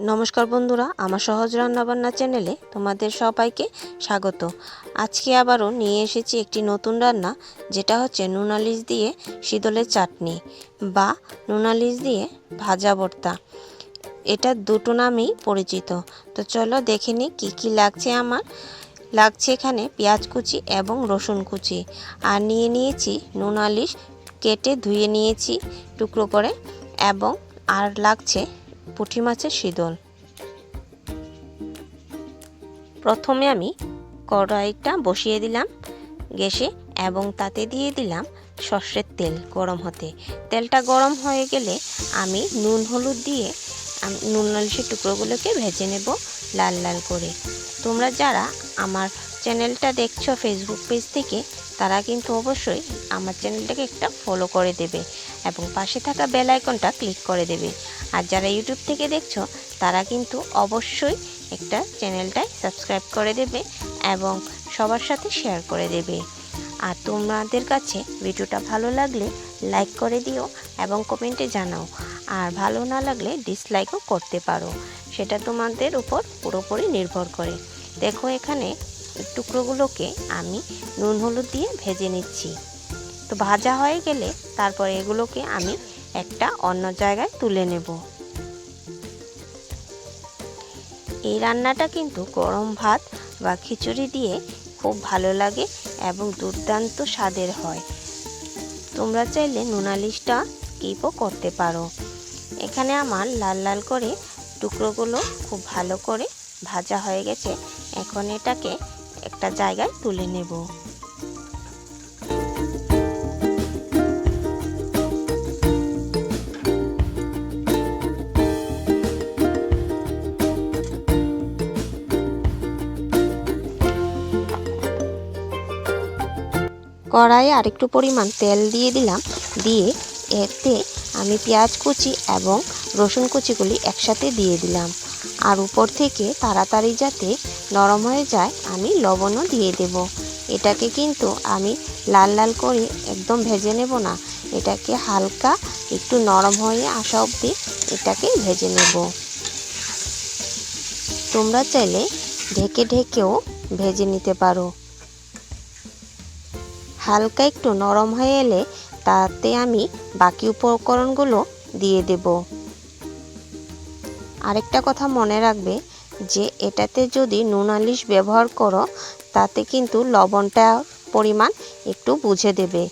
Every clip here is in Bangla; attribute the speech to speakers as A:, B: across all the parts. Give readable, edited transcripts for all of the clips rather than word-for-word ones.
A: নমস্কার বন্ধুরা, আমার সহজ রান্নাবান্না চ্যানেলে তোমাদের সবাইকে স্বাগত। আজকে আবারও নিয়ে এসেছি একটি নতুন রান্না, যেটা হচ্ছে নুনালিশ দিয়ে শীতলের চাটনি বা নুনালিশ দিয়ে ভাজা ভর্তা। এটা দুটো নামেই পরিচিত। তো চলো দেখে নিই কী কী লাগছে। আমার লাগছে এখানে পেঁয়াজ কুচি এবং রসুন কুচি, আর নিয়ে নিয়েছি নুনালিশ কেটে ধুয়ে নিয়েছি টুকরো করে, এবং আর লাগছে পুঁটি মাছের শীতল। প্রথমে আমি কড়াইটা বসিয়ে দিলাম গ্যাসে এবং তাতে দিয়ে দিলাম সর্ষের তেল গরম হতে। তেলটা গরম হয়ে গেলে আমি নুন হলুদ দিয়ে নুনালিশের টুকরোগুলোকে ভেজে নেব লাল লাল করে। তোমরা যারা আমার চ্যানেলটা দেখছো ফেসবুক পেজ থেকে, তারা কিন্তু অবশ্যই আমার চ্যানেলটাকে একটা ফলো করে দেবে এবং পাশে থাকা বেল আইকনটা ক্লিক করে দেবে। আর যারা ইউটিউব থেকে দেখছো, তারা কিন্তু অবশ্যই একটা চ্যানেলটায় সাবস্ক্রাইব করে দেবে এবং সবার সাথে শেয়ার করে দেবে। আর তোমাদের কাছে ভিডিওটা ভালো লাগলে লাইক করে দিও এবং কমেন্টে জানাও। আর ভালো না লাগলে ডিসলাইকও করতে পারো, সেটা তোমাদের উপর পুরোপুরি নির্ভর করে। দেখো এখানে টুকরোগুলোকে আমি নুন হলুদ দিয়ে ভেজে নিচ্ছি। তো ভাজা হয়ে গেলে তারপর এগুলোকে আমি একটা অন্য জায়গায় তুলে নেব। এই রান্নাটা কিন্তু গরম ভাত বা খিচুড়ি দিয়ে খুব ভালো লাগে এবং দুর্দান্ত স্বাদের হয়। তোমরা চাইলে নুনালিশটা স্কিপও করতে পারো। এখানে আমার লাল লাল করে টুকরোগুলো খুব ভালো করে ভাজা হয়ে গেছে। এখন এটাকে একটা জায়গায় তুলে নেব। কড়াইয়ে আরেকটু পরিমাণ তেল দিয়ে দিলাম, দিয়ে এতে আমি পেঁয়াজ কুচি এবং রসুন কুচিগুলি একসাথে দিয়ে দিলাম। আর উপর থেকে তাড়াতাড়ি যাতে নরম হয়ে যায় আমি লবণও দিয়ে দেব। এটাকে কিন্তু আমি লাল লাল করে একদম ভেজে নেব না, এটাকে হালকা একটু নরম হয়ে আসা অবধি এটাকে ভেজে নেব। তোমরা চাইলে ঢেকে ঢেকেও ভেজে নিতে পারো। হালকা একটু নরম হয়ে এলে তাতে আমি বাকি উপকরণগুলো দিয়ে দেব। আরেকটা কথা মনে রাখবে যে এটাতে যদি নুনালিশ ব্যবহার করো, তাতে কিন্তু লবণটা পরিমাণ একটু বুঝে দেবে,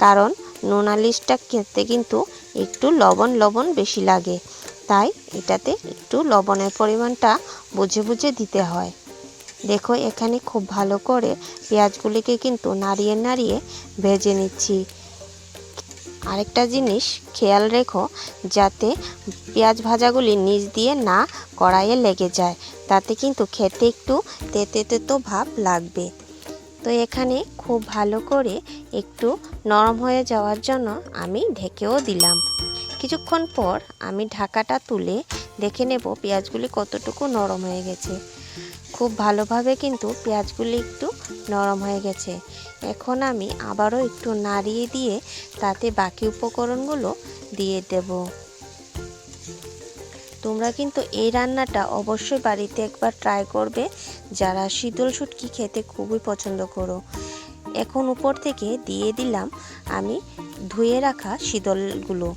A: কারণ নুনালিশটা খেতে কিন্তু একটু লবণ লবণ বেশি লাগে, তাই এটাতে একটু লবণের পরিমাণটা বুঝে বুঝে দিতে হয়। দেখো এখানে খুব ভালো করে পেঁয়াজগুলিকে কিন্তু নাড়িয়ে নাড়িয়ে ভেজে নিচ্ছি। আরেকটা জিনিস খেয়াল রেখো, যাতে পেঁয়াজ ভাজাগুলি নিচ দিয়ে না কড়াইয়ে লেগে যায়, তাতে কিন্তু খেতে একটু তেতো তেতো ভাব লাগবে। তো এখানে খুব ভালো করে একটু নরম হয়ে যাওয়ার জন্য আমি ঢেকেও দিলাম। কিছুক্ষণ পর আমি ঢাকাটা তুলে দেখে নেব পেঁয়াজগুলি কতটুকু নরম হয়ে গেছে। খুব ভালোভাবে কিন্তু পেঁয়াজগুলি একটু নরম হয়ে গেছে। এখন আমি আবারও একটু নাড়িয়ে দিয়ে তাতে বাকি উপকরণগুলো দিয়ে দেব। তোমরা কিন্তু এই রান্নাটা অবশ্যই বাড়িতে একবার ট্রাই করবে, যারা শীতল শুটকি খেতে খুবই পছন্দ করো। এখন উপর থেকে দিয়ে দিলাম আমি ধুয়ে রাখা শীতলগুলো,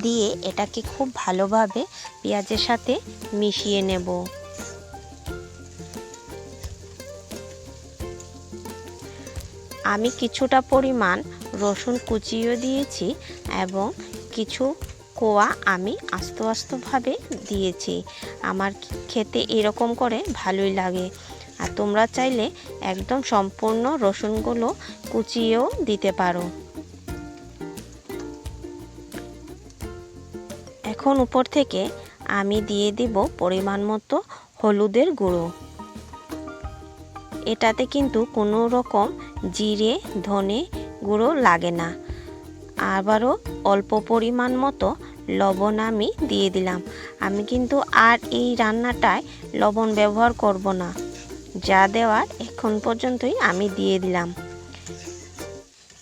A: দিয়ে এটাকে খুব ভালোভাবে পেঁয়াজের সাথে মিশিয়ে নেব। আমি কিছুটা পরিমাণ রসুন কুচিও দিয়েছি এবং কিছু কোয়া আমি আস্তে আস্তেভাবে দিয়েছি। আমার খেতে এরকম করে ভালোই লাগে। আর তোমরা চাইলে একদম সম্পূর্ণ রসুনগুলো কুচিয়েও দিতে পারো। এখন উপর থেকে আমি দিয়ে দিব পরিমাণ মতো হলুদের গুঁড়ো। এটাতে কিন্তু কোনো রকম জিরে ধনে গুঁড়ো লাগে না। আবারও অল্প পরিমাণ মতো লবণ আমি দিয়ে দিলাম। আমি কিন্তু আর এই রান্নাটায় লবণ ব্যবহার করব না, যা দেওয়ার এখন পর্যন্তই আমি দিয়ে দিলাম।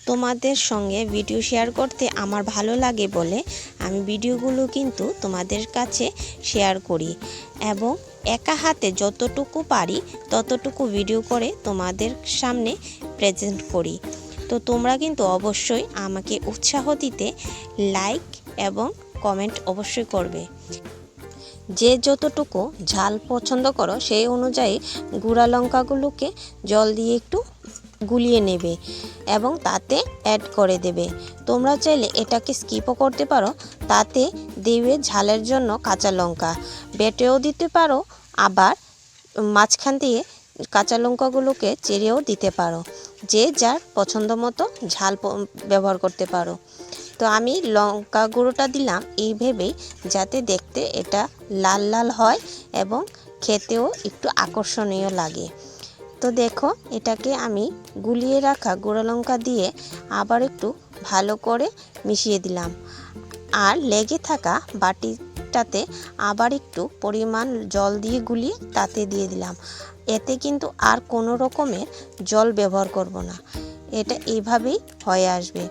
A: তোমাদের সঙ্গে ভিডিও শেয়ার করতে আমার ভালো লাগে বলে আমি ভিডিওগুলো কিন্তু তোমাদের কাছে শেয়ার করি এবং একা হাতে যতটুকু পারি ততটুকু ভিডিও করে তোমাদের সামনে প্রেজেন্ট করি। তো তোমরা কিন্তু অবশ্যই আমাকে উৎসাহ দিতে লাইক এবং কমেন্ট অবশ্যই করবে। যে যতটুকু ঝাল পছন্দ করো সেই অনুযায়ী গুঁড়া লঙ্কাগুলোকে জল দিয়ে একটু গুলিয়ে নেবে এবং তাতে অ্যাড করে দেবে। তোমরা চাইলে এটাকে স্কিপও করতে পারো, তাতে দেবে ঝালের জন্য কাঁচা লঙ্কা বেটেও দিতে পারো, আবার মাঝখান দিয়ে কাঁচা লঙ্কাগুলোকে চেরেও দিতে পারো, যে যার পছন্দ মতো ঝাল ব্যবহার করতে পারো। তো আমি লঙ্কা গুঁড়োটা দিলাম এই ভেবেই যাতে দেখতে এটা লাল লাল হয় এবং খেতেও একটু আকর্ষণীয় লাগে। তো দেখো এটাকে আমি গুলিয়ে রাখা গুঁড়ো লঙ্কা দিয়ে আবার একটু ভালো করে মিশিয়ে দিলাম, আর লেগে থাকা বাটিটাতে আবার একটু পরিমাণ জল দিয়ে গুলিয়ে তাতে দিয়ে দিলাম। এতে কিন্তু আর কোনো রকমের জল ব্যবহার করব না, এটা এইভাবেই হয়ে আসবে।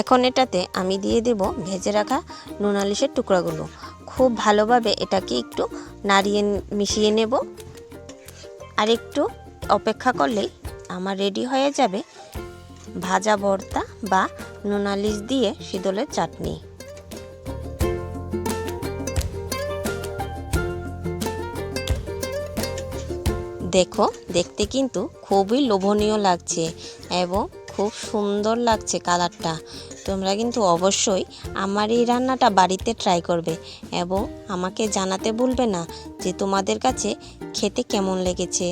A: এখন এটাতে আমি দিয়ে দেব ভেজে রাখা নুনালিশের টুকরাগুলো। খুব ভালোভাবে এটাকে একটু নাড়িয়ে মিশিয়ে নেব, আর একটু অপেক্ষা করলেই আমার রেডি হয়ে যাবে ভাজা ভর্তা বা নুনালিশ দিয়ে শীতলের চাটনি। দেখো দেখতে কিন্তু খুবই লোভনীয় লাগছে এবং খুব সুন্দর লাগছে কালারটা। তোমরা কিন্তু অবশ্যই আমার এই রান্নাটা বাড়িতে ট্রাই করবে এবং আমাকে জানাতে ভুলবে না যে তোমাদের কাছে খেতে কেমন লেগেছে।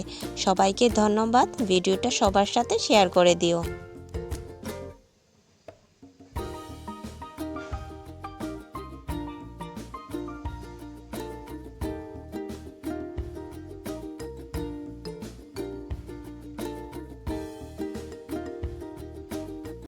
A: সবাইকে ধন্যবাদ, ভিডিওটা সবার সাথে শেয়ার করে দিও।